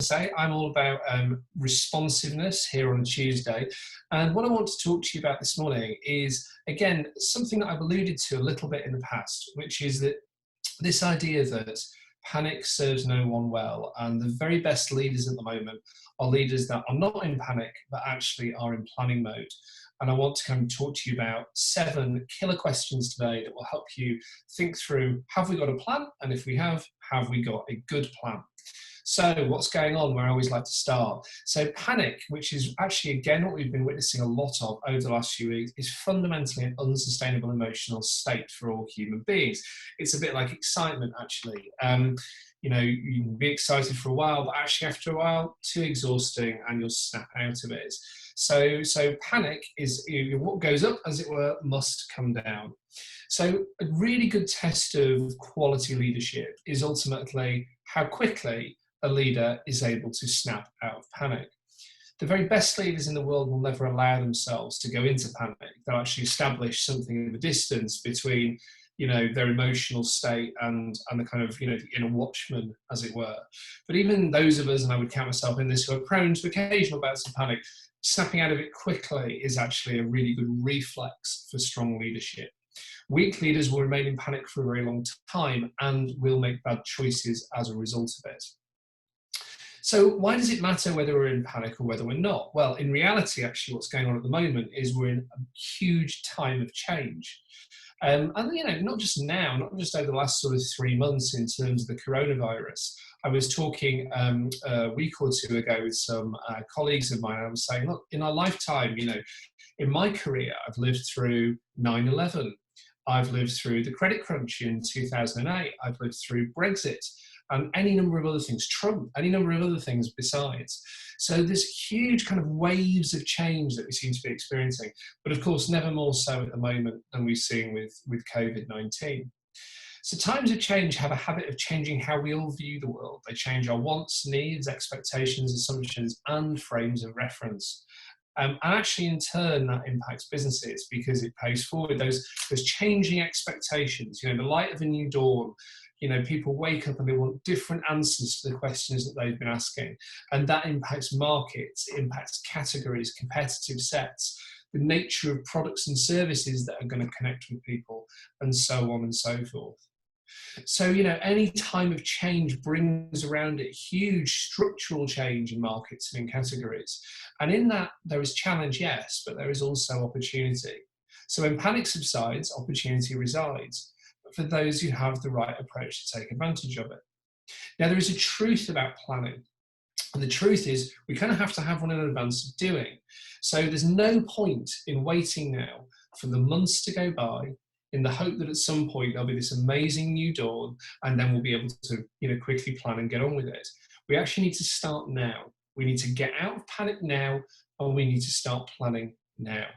say, I'm all about responsiveness here on a Tuesday. And what I want to talk to you about this morning is, again, something that I've alluded to a little bit in the past, which is that this idea that panic serves no one well, and the very best leaders at the moment are leaders that are not in panic, but actually are in planning mode. And I want to come and talk to you about 7 killer questions today that will help you think through, have we got a plan? And if we have we got a good plan? So what's going on, where I always like to start? So panic, which is actually, again, what we've been witnessing a lot of over the last few weeks, is fundamentally an unsustainable emotional state for all human beings. It's a bit like excitement, actually. You know, you can be excited for a while, but actually after a while, too exhausting and you'll snap out of it. So panic is what goes up, as it were, must come down. So a really good test of quality leadership is ultimately how quickly a leader is able to snap out of panic. The very best leaders in the world will never allow themselves to go into panic. They'll actually establish something of a distance between, you know, their emotional state and the kind of, you know, the inner watchman, as it were. But even those of us, and I would count myself in this, who are prone to occasional bouts of panic, snapping out of it quickly is actually a really good reflex for strong leadership. Weak leaders will remain in panic for a very long time and will make bad choices as a result of it. So why does it matter whether we're in panic or whether we're not? Well, in reality, actually, what's going on at the moment is we're in a huge time of change. And, you know, not just now, not just over the last sort of 3 months in terms of the coronavirus. I was talking a week or two ago with some colleagues of mine. I was saying, look, in our lifetime, you know, in my career, I've lived through 9/11. I've lived through the credit crunch in 2008. I've lived through Brexit and any number of other things, Trump, any number of other things besides. So there's huge kind of waves of change that we seem to be experiencing, but of course, never more so at the moment than we've seen with COVID-19. So times of change have a habit of changing how we all view the world. They change our wants, needs, expectations, assumptions, and frames of reference. And actually, in turn, that impacts businesses because it pays forward those changing expectations. You know, the light of a new dawn. You know, people wake up and they want different answers to the questions that they've been asking. And that impacts markets, it impacts categories, competitive sets, the nature of products and services that are going to connect with people, and so on and so forth. So, you know, any time of change brings around it huge structural change in markets and in categories. And in that, there is challenge, yes, but there is also opportunity. So when panic subsides, opportunity resides, but for those who have the right approach to take advantage of it. Now, there is a truth about planning. And the truth is, we kind of have to have one in advance of doing. So there's no point in waiting now for the months to go by in the hope that at some point there'll be this amazing new dawn and then we'll be able to, you know, quickly plan and get on with it. We actually need to start now. We need to get out of panic now, and we need to start planning now.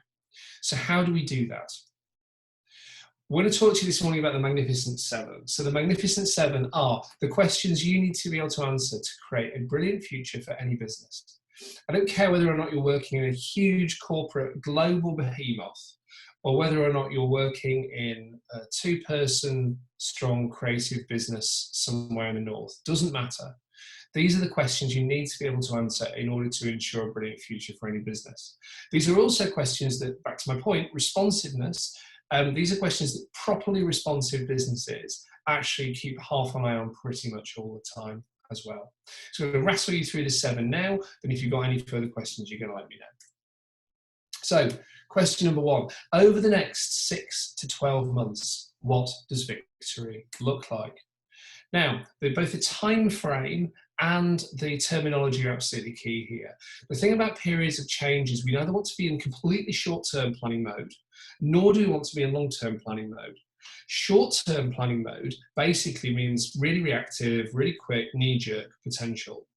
So how do we do that? We're going to talk to you this morning about the Magnificent 7. So the Magnificent 7 are the questions you need to be able to answer to create a brilliant future for any business. I don't care whether or not you're working in a huge corporate global behemoth, or whether or not you're working in a 2-person strong creative business somewhere in the north. Doesn't matter. These are the questions you need to be able to answer in order to ensure a brilliant future for any business. These are also questions that, back to my point, responsiveness. These are questions that properly responsive businesses actually keep half an eye on pretty much all the time as well. So I'm going to rattle you through the 7 now, and if you've got any further questions, you're going to let me know. So, question number 1, over the next 6 to 12 months, what does victory look like? Now, both the time frame and the terminology are absolutely key here. The thing about periods of change is we neither want to be in completely short-term planning mode, nor do we want to be in long-term planning mode. Short-term planning mode basically means really reactive, really quick, knee-jerk potential.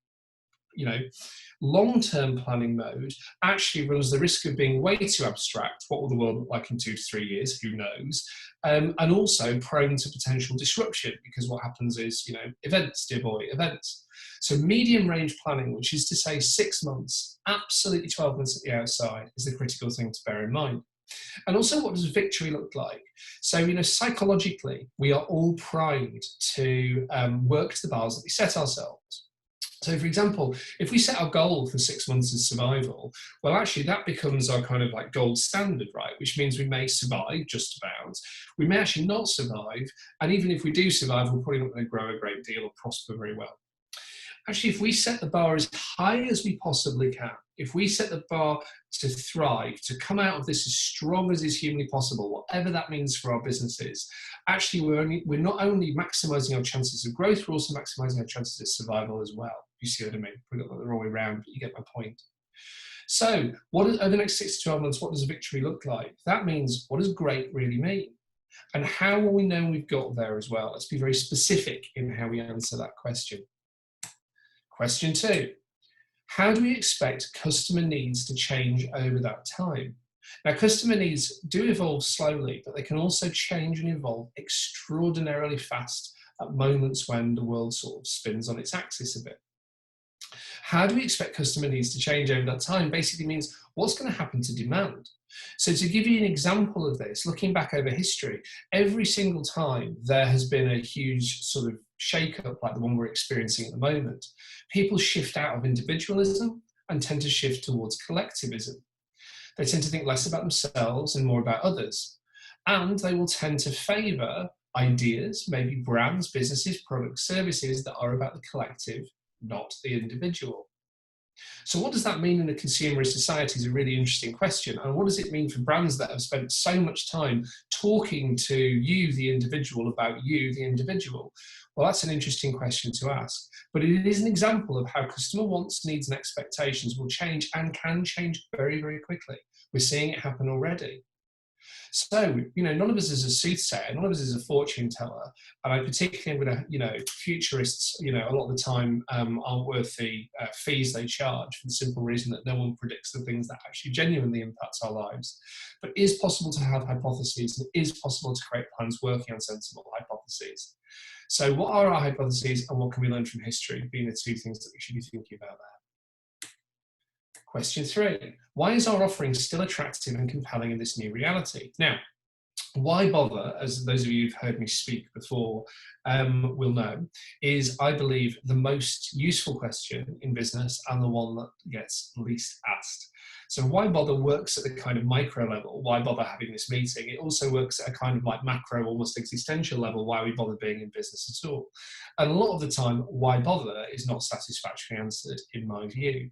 You know, long-term planning mode actually runs the risk of being way too abstract. What will the world look like in 2 to 3 years? Who knows? And also prone to potential disruption, because what happens is, you know, events, dear boy, events. So medium-range planning, which is to say 6 months, absolutely 12 months at the outside, is the critical thing to bear in mind. And also, what does victory look like? So, you know, psychologically, we are all primed to work to the bars that we set ourselves. So for example, if we set our goal for 6 months as survival, well, actually that becomes our kind of like gold standard, right? Which means we may survive just about, we may actually not survive. And even if we do survive, we're probably not going to grow a great deal or prosper very well. Actually, if we set the bar as high as we possibly can, if we set the bar to thrive, to come out of this as strong as is humanly possible, whatever that means for our businesses, actually we're not only maximizing our chances of growth, we're also maximizing our chances of survival as well. You see what I mean? We got the wrong way around, but you get my point. So over the next 6 to 12 months, what does a victory look like? That means, what does great really mean? And how will we know we've got there as well? Let's be very specific in how we answer that question. Question 2, how do we expect customer needs to change over that time? Now, customer needs do evolve slowly, but they can also change and evolve extraordinarily fast at moments when the world sort of spins on its axis a bit. How do we expect customer needs to change over that time? Basically means, what's going to happen to demand? So to give you an example of this, looking back over history, every single time there has been a huge sort of shake-up like the one we're experiencing at the moment, people shift out of individualism and tend to shift towards collectivism. They tend to think less about themselves and more about others. And they will tend to favour ideas, maybe brands, businesses, products, services that are about the collective, not the individual. So what does that mean in a consumerist society is a really interesting question. And what does it mean for brands that have spent so much time talking to you, the individual, about you, the individual? Well, that's an interesting question to ask. But it is an example of how customer wants, needs, and expectations will change and can change very, very quickly. We're seeing it happen already. So, none of us is a soothsayer, none of us is a fortune teller, and I particularly am going to, futurists, a lot of the time aren't worth the fees they charge for the simple reason that no one predicts the things that actually genuinely impact our lives. But it is possible to have hypotheses, and it is possible to create plans working on sensible hypotheses. So what are our hypotheses and what can we learn from history, being the two things that we should be thinking about there. Question 3, why is our offering still attractive and compelling in this new reality? Now, why bother, as those of you who've heard me speak before will know, is, I believe, the most useful question in business and the one that gets least asked. So why bother works at the kind of micro level, why bother having this meeting? It also works at a kind of like macro, almost existential level, why we bother being in business at all. And a lot of the time, why bother is not satisfactorily answered, in my view.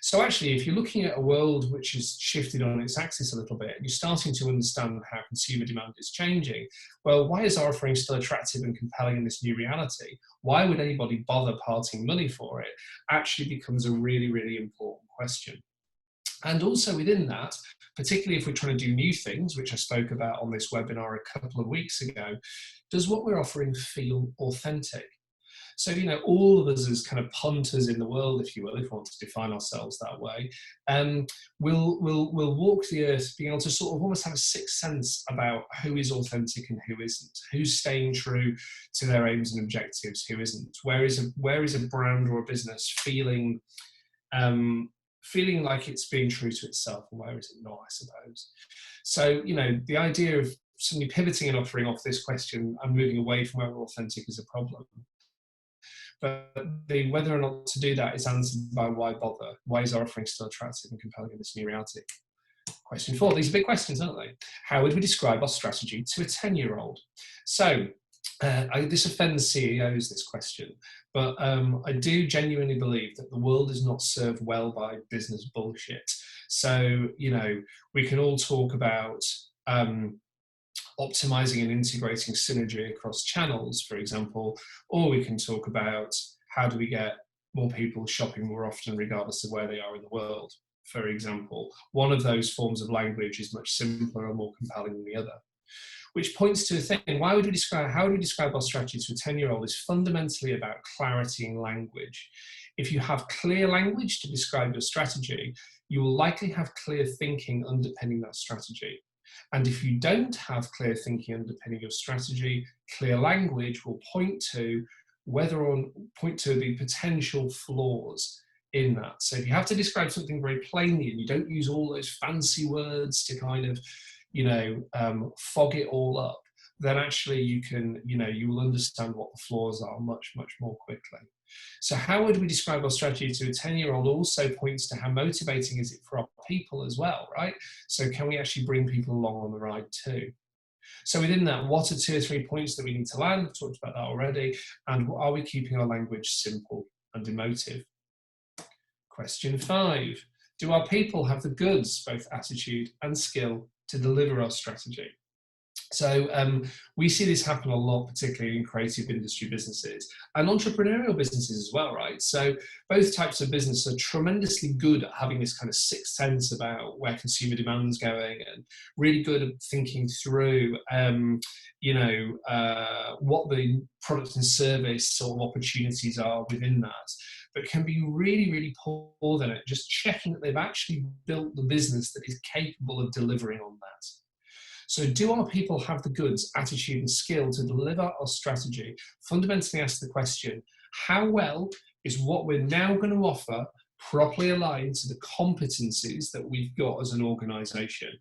So actually, if you're looking at a world which has shifted on its axis a little bit, and you're starting to understand how consumer demand is changing, well, why is our offering still attractive and compelling in this new reality? Why would anybody bother parting money for it? Actually becomes a really, really important question. And also within that, particularly if we're trying to do new things, which I spoke about on this webinar a couple of weeks ago, does what we're offering feel authentic? So, all of us as kind of punters in the world, if you will, if we want to define ourselves that way, we'll walk the earth being able to sort of almost have a sixth sense about who is authentic and who isn't, who's staying true to their aims and objectives, who isn't. Where is a brand or a business feeling like it's being true to itself, and where is it not, I suppose. So, the idea of suddenly pivoting and offering off this question and moving away from where we're authentic is a problem. But whether or not to do that is answered by why bother? Why is our offering still attractive and compelling in this new reality? Question 4, these are big questions, aren't they? How would we describe our strategy to a 10-year-old? So, this offends CEOs, this question, but I do genuinely believe that the world is not served well by business bullshit. So, we can all talk about optimizing and integrating synergy across channels, for example, or we can talk about how do we get more people shopping more often regardless of where they are in the world, for example. One of those forms of language is much simpler and more compelling than the other. Which points to the thing, how would we describe our strategy to a 10-year-old is fundamentally about clarity in language. If you have clear language to describe your strategy, you will likely have clear thinking underpinning that strategy. And if you don't have clear thinking underpinning your strategy, clear language will point to the potential flaws in that. So if you have to describe something very plainly and you don't use all those fancy words to kind of, fog it all up, then actually you will understand what the flaws are much, much more quickly. So how would we describe our strategy to a 10-year-old also points to how motivating is it for our people as well, right? So can we actually bring people along on the ride too? So within that, what are 2 or 3 points that we need to land? I've talked about that already. And are we keeping our language simple and emotive? Question 5, do our people have the goods, both attitude and skill, to deliver our strategy? So we see this happen a lot, particularly in creative industry businesses and entrepreneurial businesses as well, right? So both types of business are tremendously good at having this kind of sixth sense about where consumer demand's going, and really good at thinking through, what the product and service sort of opportunities are within that. But can be really, really poor then at just checking that they've actually built the business that is capable of delivering on that. So do our people have the goods, attitude and skill to deliver our strategy? Fundamentally ask the question, how well is what we're now going to offer properly aligned to the competencies that we've got as an organisation?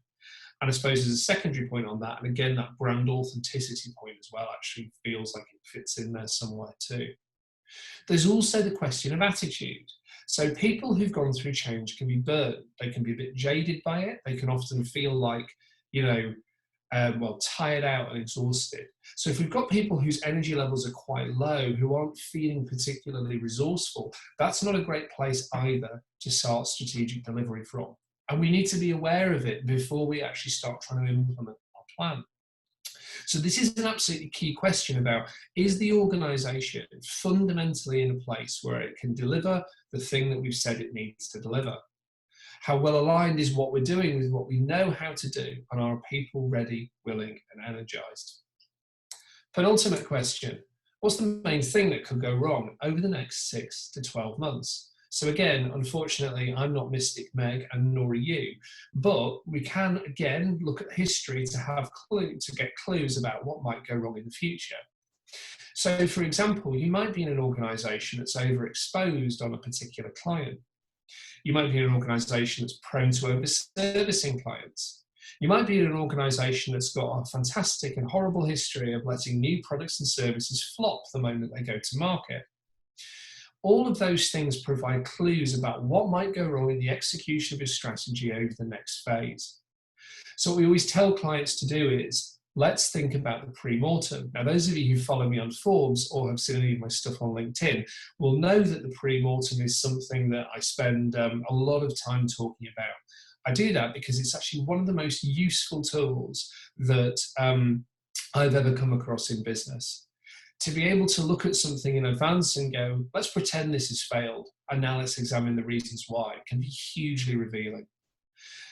And I suppose as a secondary point on that, and again, that brand authenticity point as well actually feels like it fits in there somewhere too. There's also the question of attitude. So people who've gone through change can be burnt. They can be a bit jaded by it. They can often feel like, tired out and exhausted. So if we've got people whose energy levels are quite low, who aren't feeling particularly resourceful, that's not a great place either to start strategic delivery from. And we need to be aware of it before we actually start trying to implement our plan. So this is an absolutely key question about, is the organisation fundamentally in a place where it can deliver the thing that we've said it needs to deliver? How well aligned is what we're doing with what we know how to do, and are people ready, willing and energised? Penultimate question, what's the main thing that could go wrong over the next 6 to 12 months? So again, unfortunately, I'm not Mystic Meg, and nor are you, but we can again look at history to get clues about what might go wrong in the future. So for example, you might be in an organisation that's overexposed on a particular client. You might be in an organisation that's prone to over-servicing clients. You might be in an organisation that's got a fantastic and horrible history of letting new products and services flop the moment they go to market. All of those things provide clues about what might go wrong in the execution of your strategy over the next phase. So what we always tell clients to do is, let's think about the pre-mortem. Now, those of you who follow me on Forbes or have seen any of my stuff on LinkedIn will know that the pre-mortem is something that I spend a lot of time talking about. I do that because it's actually one of the most useful tools that I've ever come across in business. To be able to look at something in advance and go, let's pretend this has failed, and now let's examine the reasons why, can be hugely revealing.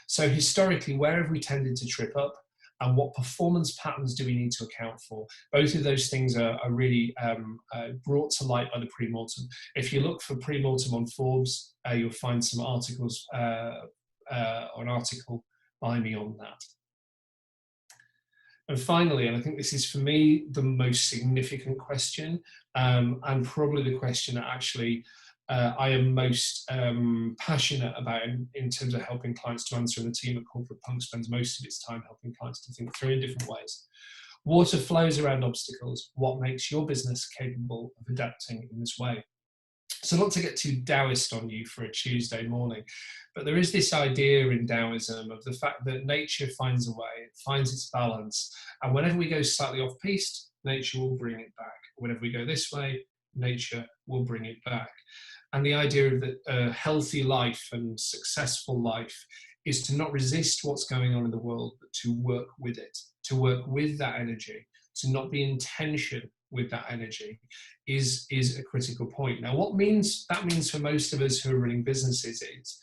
So historically, where have we tended to trip up? And what performance patterns do we need to account for? Both of those things are really brought to light by the pre-mortem. If you look for pre-mortem on Forbes, you'll find some articles, or an article by me on that. And finally, and I think this is for me the most significant question, and probably the question that actually I am most passionate about in terms of helping clients to answer, and the team at Corporate Punk spends most of its time helping clients to think through in different ways. Water flows around obstacles. What makes your business capable of adapting in this way? So not to get too Taoist on you for a Tuesday morning, but there is this idea in Taoism of the fact that nature finds a way, it finds its balance, and whenever we go slightly off-piste, nature will bring it back. Whenever we go this way, nature will bring it back. And the idea of that a healthy life and successful life is to not resist what's going on in the world, but to work with it, to work with that energy, to not be in tension with that energy is a critical point. Now, what that means for most of us who are running businesses is,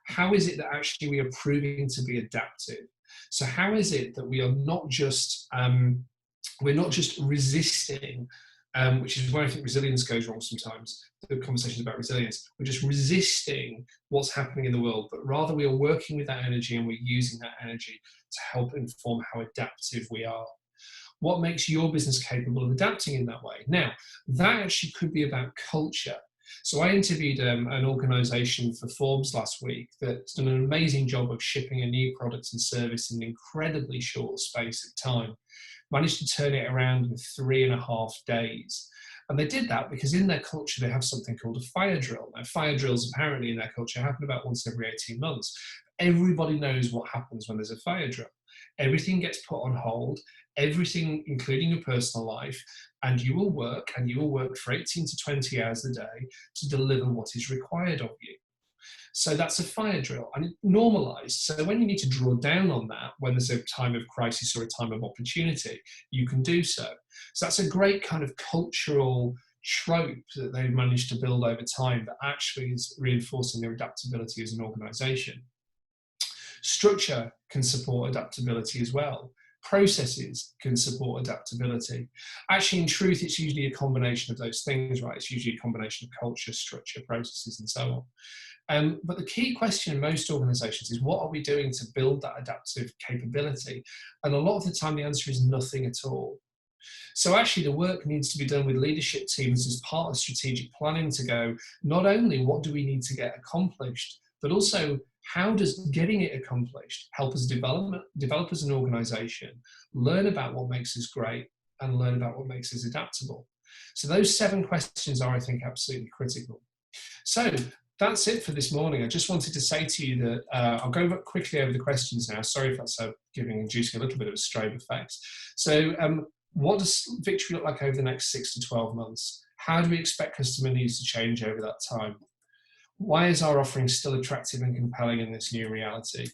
how is it that actually we are proving to be adaptive? So how is it that we are not just, we're not just resisting, which is where I think resilience goes wrong sometimes, the conversations about resilience. We're just resisting what's happening in the world, but rather we are working with that energy, and we're using that energy to help inform how adaptive we are. What makes your business capable of adapting in that way? Now, that actually could be about culture. So I interviewed an organisation for Forbes last week that's done an amazing job of shipping a new product and service in an incredibly short space of time. Managed to turn it around in 3.5 days. And they did that because in their culture, they have something called a fire drill. Now, fire drills apparently in their culture happen about once every 18 months. Everybody knows what happens when there's a fire drill. Everything gets put on hold, everything, including your personal life, and you will work for 18 to 20 hours a day to deliver what is required of you. So that's a fire drill, and it's normalized. So when you need to draw down on that, when there's a time of crisis or a time of opportunity, you can do so. So that's a great kind of cultural trope that they've managed to build over time that actually is reinforcing their adaptability as an organization. Structure can support adaptability as well. Processes can support adaptability. Actually, in truth, it's usually a combination of those things, right? It's usually a combination of culture, structure, processes, and so on. But the key question in most organizations is, what are we doing to build that adaptive capability? And a lot of the time, the answer is nothing at all. So actually, the work needs to be done with leadership teams as part of strategic planning to go, not only what do we need to get accomplished, but also how does getting it accomplished help us develop as an organization, learn about what makes us great, and learn about what makes us adaptable. So those 7 questions are, I think, absolutely critical. So that's it for this morning. I just wanted to say to you that I'll go quickly over the questions now. Sorry if that's inducing a little bit of a strobe effect. So what does victory look like over the next 6 to 12 months? How do we expect customer needs to change over that time? Why is our offering still attractive and compelling in this new reality?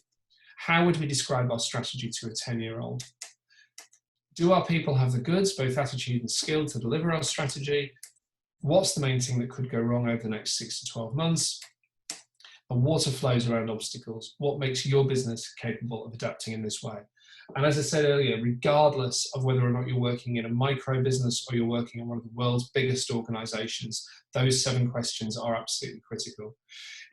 How would we describe our strategy to a 10-year-old? Do our people have the goods, both attitude and skill, to deliver our strategy? What's the main thing that could go wrong over the next 6 to 12 months? And water flows around obstacles. What makes your business capable of adapting in this way? And as I said earlier, regardless of whether or not you're working in a micro business or you're working in one of the world's biggest organizations, those 7 questions are absolutely critical.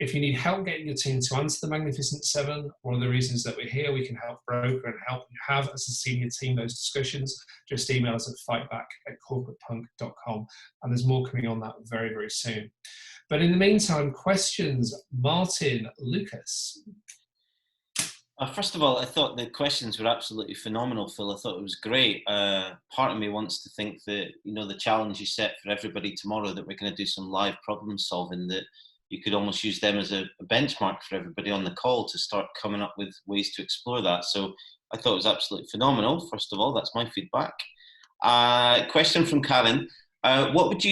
If you need help getting your team to answer the Magnificent 7, one of the reasons that we're here, we can help broker and help you have as a senior team those discussions. Just email us at fightback@corporatepunk.com. And there's more coming on that very, very soon. But in the meantime, questions, Martin, Lucas. First of all, I thought the questions were absolutely phenomenal, Phil. I thought it was great. Part of me wants to think that, the challenge you set for everybody tomorrow, that we're going to do some live problem solving, that you could almost use them as a benchmark for everybody on the call to start coming up with ways to explore that. So I thought it was absolutely phenomenal. First of all, that's my feedback. Question from Karen. What would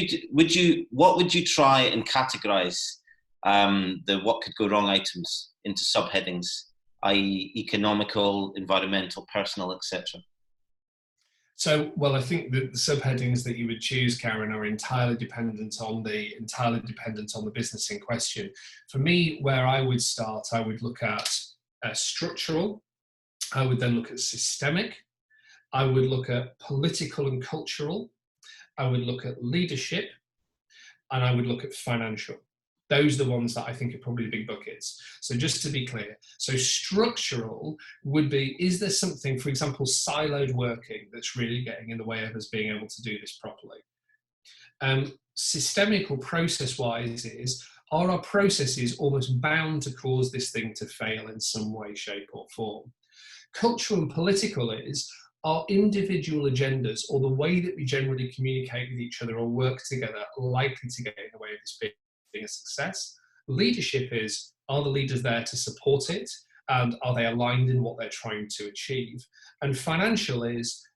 you try and categorize the what could go wrong items into subheadings, i.e. economical, environmental, personal, etc.? So, well, I think the subheadings that you would choose, Karen, are entirely dependent on the business in question. For me, where I would start, I would look at structural. I would then look at systemic. I would look at political and cultural. I would look at leadership, and I would look at financial. Those are the ones that I think are probably the big buckets. So just to be clear, so structural would be, is there something, for example, siloed working that's really getting in the way of us being able to do this properly? Systemic or process-wise are our processes almost bound to cause this thing to fail in some way, shape or form? Cultural and political are individual agendas or the way that we generally communicate with each other or work together likely to get in the way of this being a success? Leadership are the leaders there to support it, and are they aligned in what they're trying to achieve? And financial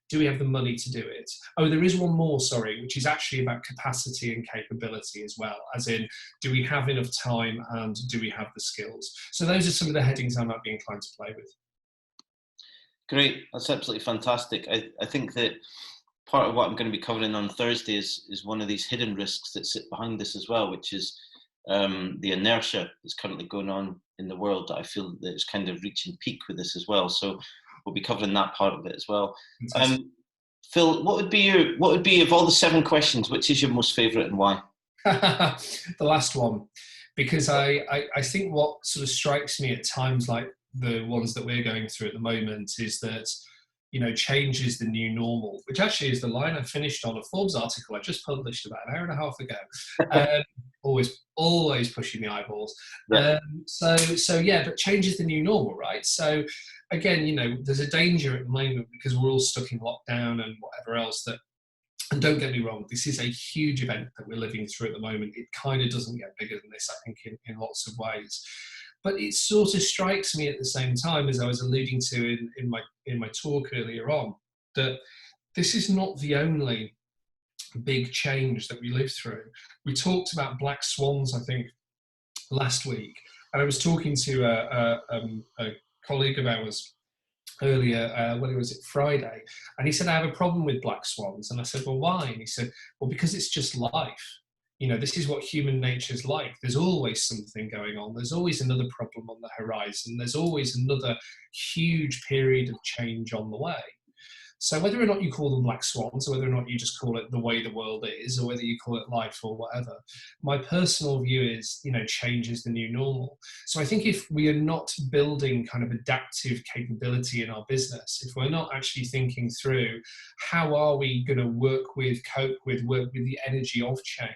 do we have the money to do it? Oh, there is one more, sorry, which is actually about capacity and capability as well, as in, do we have enough time and do we have the skills? So those are some of the headings I might be inclined to play with. Great, that's absolutely fantastic. I think that part of what I'm going to be covering on Thursday is one of these hidden risks that sit behind this as well, which is the inertia that's currently going on in the world, that I feel that is kind of reaching peak with this as well. So we'll be covering that part of it as well. Phil, what would be of all the 7 questions, which is your most favourite and why? The last one, because I think what sort of strikes me at times like the ones that we're going through at the moment is that, change is the new normal, which actually is the line I finished on a Forbes article I just published about an hour and a half ago. Always pushing the eyeballs. Yeah. But change is the new normal, right? So again, there's a danger at the moment because we're all stuck in lockdown and whatever else, that And don't get me wrong, this is a huge event that we're living through at the moment. It kind of doesn't get bigger than this, I think, in lots of ways. But it sort of strikes me at the same time, as I was alluding to in my talk earlier on, that this is not the only big change that we live through. We talked about black swans, I think, last week, and I was talking to a colleague of ours earlier, when it was Friday, and he said, I have a problem with black swans. And I said, well, why? And he said, well, because it's just life. You know, this is what human nature's like. There's always something going on. There's always another problem on the horizon. There's always another huge period of change on the way. So whether or not you call them black swans, or whether or not you just call it the way the world is, or whether you call it life or whatever, my personal view is, you know, change is the new normal. So I think if we are not building kind of adaptive capability in our business, if we're not actually thinking through how are we going to work with the energy of change,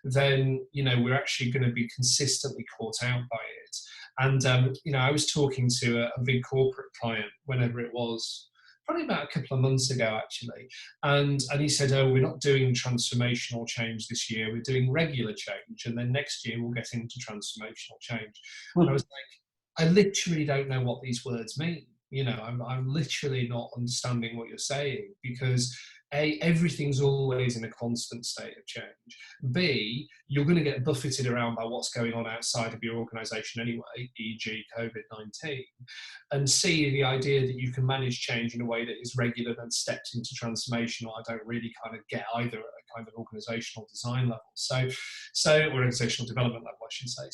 then, you know, we're actually going to be consistently caught out by it. And, you know, I was talking to a big corporate client, whenever it was, probably about a couple of months ago, actually. And he said, oh, we're not doing transformational change this year, we're doing regular change. And then next year we'll get into transformational change. And I was like, I literally don't know what these words mean. You know, I'm literally not understanding what you're saying, because A, everything's always in a constant state of change. B, you're going to get buffeted around by what's going on outside of your organisation anyway, e.g. COVID-19. And C, the idea that you can manage change in a way that is regular then stepped into transformational, I don't really kind of get either at a kind of organisational design level. So organisational development level, I should say.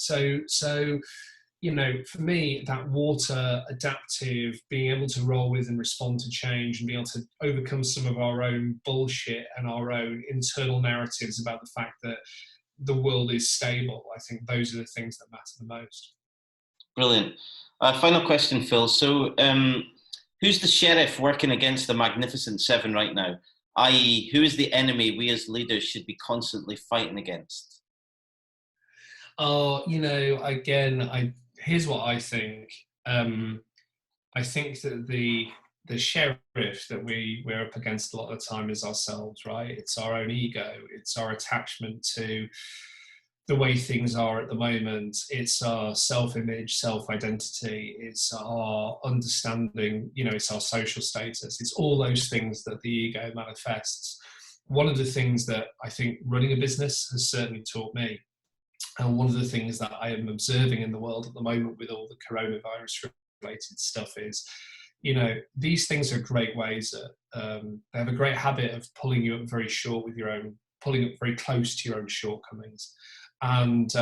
So you know, for me, that water, adaptive, being able to roll with and respond to change, and being able to overcome some of our own bullshit and our own internal narratives about the fact that the world is stable, I think those are the things that matter the most. Brilliant. Final question, Phil. So who's the sheriff working against the Magnificent Seven right now? I.e., who is the enemy we as leaders should be constantly fighting against? Oh, you know, again, here's what I think. I think that the sheriff that we're up against a lot of the time is ourselves, right? It's our own ego. It's our attachment to the way things are at the moment. It's our self-image, self-identity. It's our understanding, you know, it's our social status. It's all those things that the ego manifests. One of the things that I think running a business has certainly taught me, and one of the things that I am observing in the world at the moment with all the coronavirus related stuff is, you know, these things are great ways that they have a great habit of pulling you up very short with your own, pulling up very close to your own shortcomings, and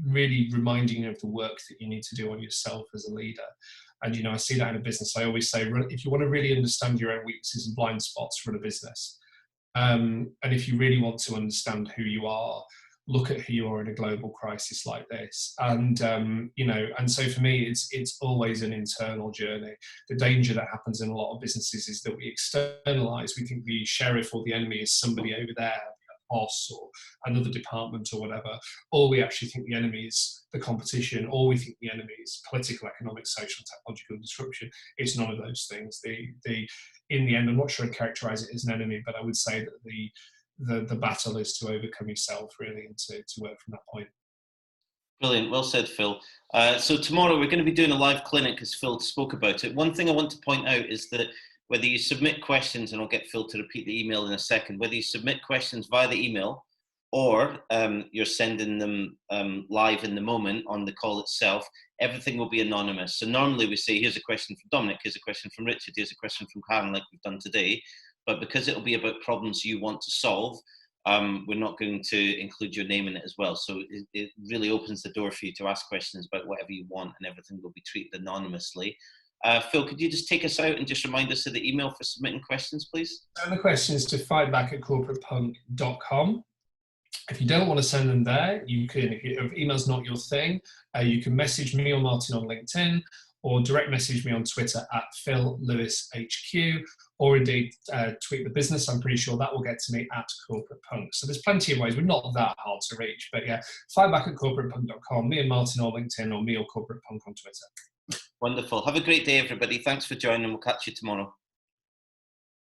really reminding you of the work that you need to do on yourself as a leader. And, you know, I see that in a business. I always say, if you want to really understand your own weaknesses and blind spots, run a business. And if you really want to understand who you are, look at who you are in a global crisis like this. And, you know, and so for me, it's always an internal journey. The danger that happens in a lot of businesses is that we externalize. We think the sheriff or the enemy is somebody over there, a boss or another department or whatever, or we actually think the enemy is the competition, or we think the enemy is political, economic, social, technological disruption. It's none of those things. In the end, I'm not sure I'd characterize it as an enemy, but I would say that the battle is to overcome yourself, really, and to work from that point. Brilliant. Well said, Phil. So tomorrow we're going to be doing a live clinic, as Phil spoke about it. One thing I want to point out is that whether you submit questions, and I'll get Phil to repeat the email in a second, whether you submit questions via the email or you're sending them live in the moment on the call itself, everything will be anonymous. So normally we say, here's a question from Dominic, here's a question from Richard, here's a question from Karen, like we've done today. But because it'll be about problems you want to solve, we're not going to include your name in it as well. So it really opens the door for you to ask questions about whatever you want, and everything will be treated anonymously. Phil, could you just take us out and just remind us of the email for submitting questions, please? Send the questions to fightback@corporatepunk.com. If you don't want to send them there, you can, if email's not your thing, you can message me or Martin on LinkedIn, or direct message me on Twitter @PhilLewisHQ, or indeed tweet the business. I'm pretty sure that will get to me @CorporatePunk. So there's plenty of ways. We're not that hard to reach, but yeah, fightback@corporatepunk.com, me and Martin on LinkedIn, or me or Corporate Punk on Twitter. Wonderful. Have a great day, everybody. Thanks for joining. We'll catch you tomorrow.